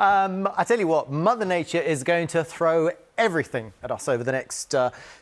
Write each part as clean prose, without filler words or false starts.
I tell you what, Mother Nature is going to throw everything at us over the next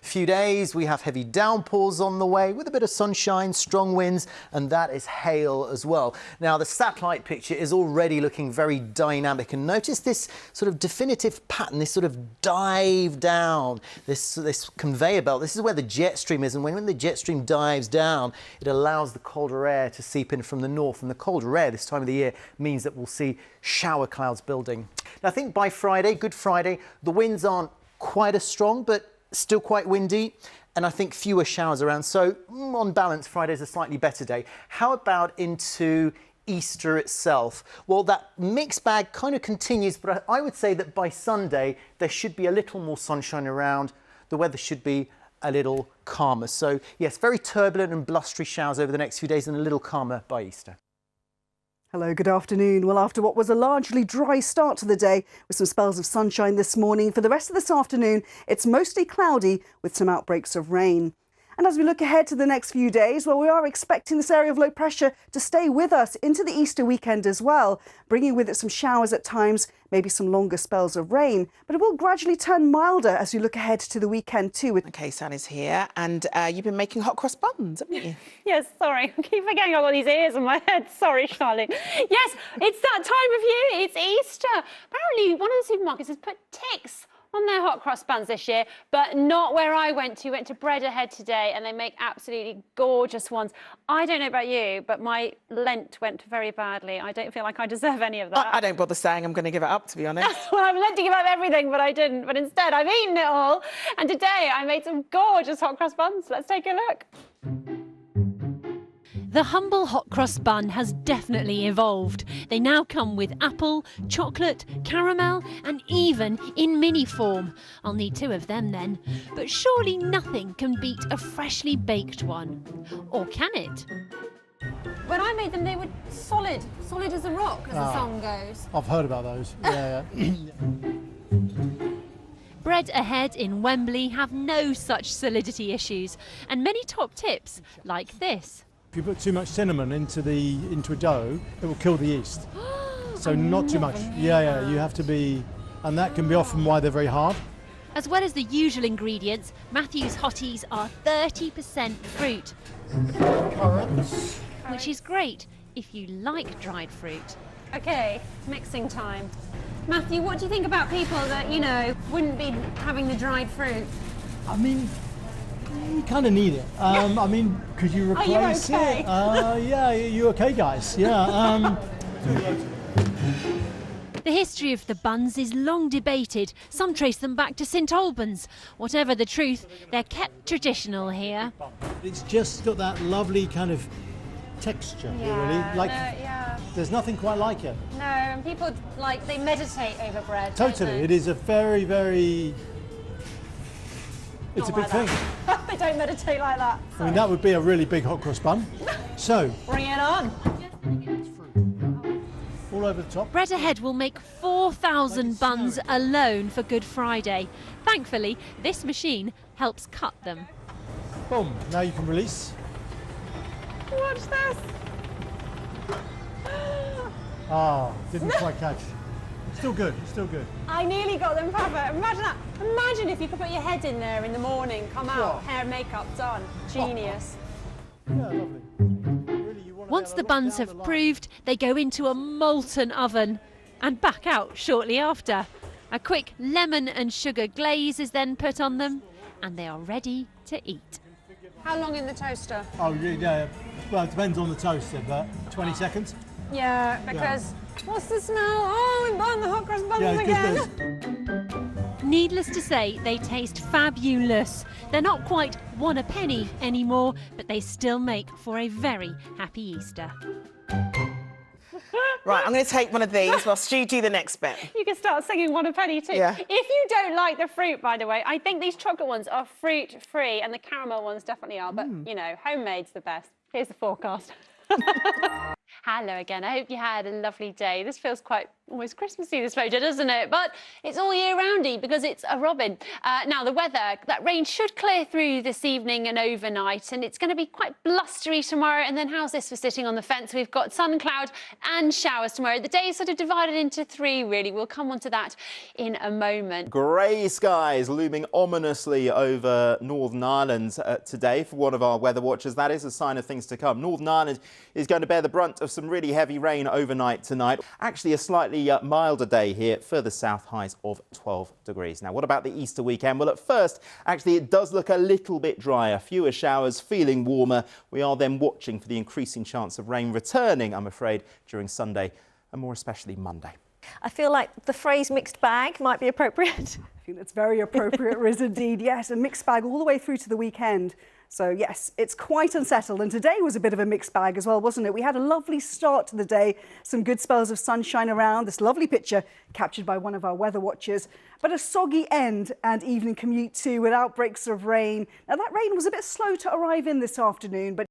few days. We have heavy downpours on the way with a bit of sunshine, strong winds, and that is hail as well. Now, the satellite picture is already looking very dynamic, and notice this sort of definitive pattern, this sort of dive down, this conveyor belt. This is where the jet stream is, and when the jet stream dives down, it allows the colder air to seep in from the north, and the colder air this time of the year means that we'll see shower clouds building. Now, I think by Friday, Good Friday, the winds aren't quite as strong, but still quite windy, and I think fewer showers around. So on balance, Friday's a slightly better day. How about into Easter itself? Well, that mixed bag kind of continues, but I would say that by Sunday, there should be a little more sunshine around. The weather should be a little calmer. So yes, very turbulent and blustery showers over the next few days and a little calmer by Easter. Hello, good afternoon. Well, after what was a largely dry start to the day with some spells of sunshine this morning, for the rest of this afternoon, it's mostly cloudy with some outbreaks of rain. And as we look ahead to the next few days, well, we are expecting this area of low pressure to stay with us into the Easter weekend as well, bringing with it some showers at times, maybe some longer spells of rain. But it will gradually turn milder as we look ahead to the weekend too. OK, Sally's here, and you've been making hot cross buns, haven't you? Yes, sorry. I keep forgetting I've got these ears on my head. Sorry, Charlie. Yes, it's that time of year. It's Easter. Apparently, one of the supermarkets has put ticks on their hot cross buns this year, but not where I went to. Went to Bread Ahead today, and they make absolutely gorgeous ones. I don't know about you, but my Lent went very badly. I don't feel like I deserve any of that. I don't bother saying I'm going to give it up, to be honest. Well, I'm meant to give up everything, but I didn't. But instead, I've eaten it all. And today, I made some gorgeous hot cross buns. Let's take a look. The humble hot cross bun has definitely evolved. They now come with apple, chocolate, caramel and even in mini form. I'll need 2 of them then. But surely nothing can beat a freshly baked one. Or can it? When I made them, they were solid as a rock, as the song goes. I've heard about those. Yeah. Bread Ahead in Wembley have no such solidity issues, and many top tips like this. If you put too much cinnamon into a dough, it will kill the yeast. So not too much. Yeah, you have to be, and that can be often why they're very hard. As well as the usual ingredients, Matthew's hotties are 30% fruit. Currants. Which is great if you like dried fruit. OK, mixing time. Matthew, what do you think about people that, you know, wouldn't be having the dried fruit? I mean, you kind of need it. I mean, could you replace okay? it? Yeah, you okay, guys? Yeah. The history of the buns is long debated. Some trace them back to St Albans. Whatever the truth, they're kept traditional here. It's just got that lovely kind of texture, really. Like, there's nothing quite like it. No, and people, like, they meditate over bread. Totally. It is a very, very... It's a big thing. They don't meditate like that. I mean, that would be a really big hot cross bun. So... Bring it on. All over the top. Bread Ahead will make 4,000 buns alone for Good Friday. Thankfully, this machine helps cut them. Boom. Now you can release. Watch this. Didn't quite catch. Still good, still good. I nearly got them perfect. Imagine that. Imagine if you could put your head in there in the morning, come out, hair and makeup done. Genius. Yeah, lovely. Really, Once the buns have proved, they go into a molten oven and back out shortly after. A quick lemon and sugar glaze is then put on them and they are ready to eat. How long in the toaster? Oh, yeah. Well, it depends on the toaster, but 20 seconds. Yeah, because what's the smell? Oh, we burned the hot cross buns again. Needless to say, they taste fabulous. They're not quite 1 a penny anymore, but they still make for a very happy Easter. Right, I'm going to take one of these whilst you do the next bit. You can start singing 1 a penny too. Yeah. If you don't like the fruit, by the way, I think these chocolate ones are fruit-free and the caramel ones definitely are, but, you know, homemade's the best. Here's the forecast. Hello again. I hope you had a lovely day. This feels quite almost Christmassy, this photo, doesn't it? But it's all year roundy because it's a robin. Now, the weather, that rain should clear through this evening and overnight, and it's going to be quite blustery tomorrow. And then how's this for sitting on the fence? We've got sun, cloud and showers tomorrow. The day is sort of divided into three, really. We'll come on to that in a moment. Grey skies looming ominously over Northern Ireland today for one of our weather watchers. That is a sign of things to come. Northern Ireland is going to bear the brunt of some really heavy rain overnight tonight. Actually, a slightly milder day here, further south, highs of 12 degrees. Now, what about the Easter weekend? Well, at first, actually, it does look a little bit drier. Fewer showers, feeling warmer. We are then watching for the increasing chance of rain returning, I'm afraid, during Sunday and more especially Monday. I feel like the phrase mixed bag might be appropriate. I think that's very appropriate, Riz, indeed. Yes, a mixed bag all the way through to the weekend. So, yes, it's quite unsettled. And today was a bit of a mixed bag as well, wasn't it? We had a lovely start to the day, some good spells of sunshine around, this lovely picture captured by one of our weather watchers, but a soggy end and evening commute too with outbreaks of rain. Now, that rain was a bit slow to arrive in this afternoon, but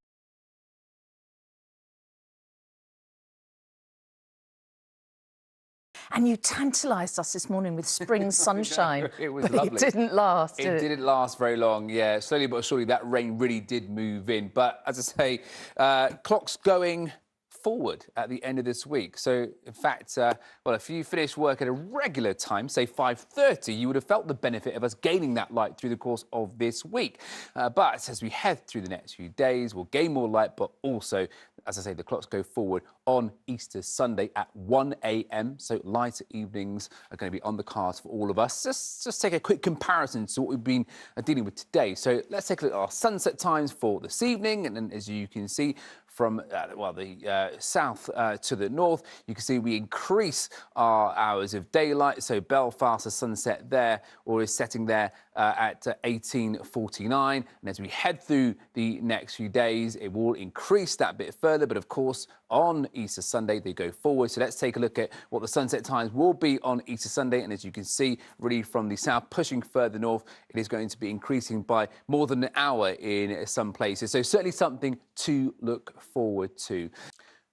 And you tantalised us this morning with spring sunshine. It was but lovely. It didn't last, It didn't last very long, yeah. Slowly but surely that rain really did move in. But as I say, clock's going forward at the end of this week. So, in fact, well, if you finished work at a regular time, say 5:30, you would have felt the benefit of us gaining that light through the course of this week. But as we head through the next few days, we'll gain more light, but also, as I say, the clocks go forward on Easter Sunday at 1 a.m. So lighter evenings are going to be on the cards for all of us. Just take a quick comparison to what we've been dealing with today. So let's take a look at our sunset times for this evening. And then, as you can see, from the south to the north, you can see we increase our hours of daylight. So Belfast, the sunset there, or is setting there at 18:49. And as we head through the next few days, it will increase that bit further. But of course, on Easter Sunday, they go forward. So let's take a look at what the sunset times will be on Easter Sunday. And as you can see, really from the south pushing further north, it is going to be increasing by more than an hour in some places. So certainly something to look forward to.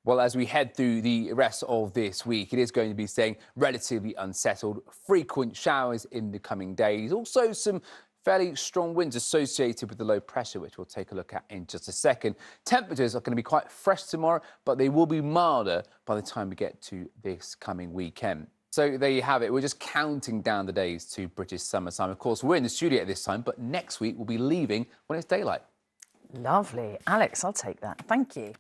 Well, as we head through the rest of this week, it is going to be staying relatively unsettled. Frequent showers in the coming days. Also some fairly strong winds associated with the low pressure, which we'll take a look at in just a second. Temperatures are going to be quite fresh tomorrow, but they will be milder by the time we get to this coming weekend. So there you have it. We're just counting down the days to British summertime. Of course, we're in the studio at this time, but next week we'll be leaving when it's daylight. Lovely. Alex, I'll take that. Thank you.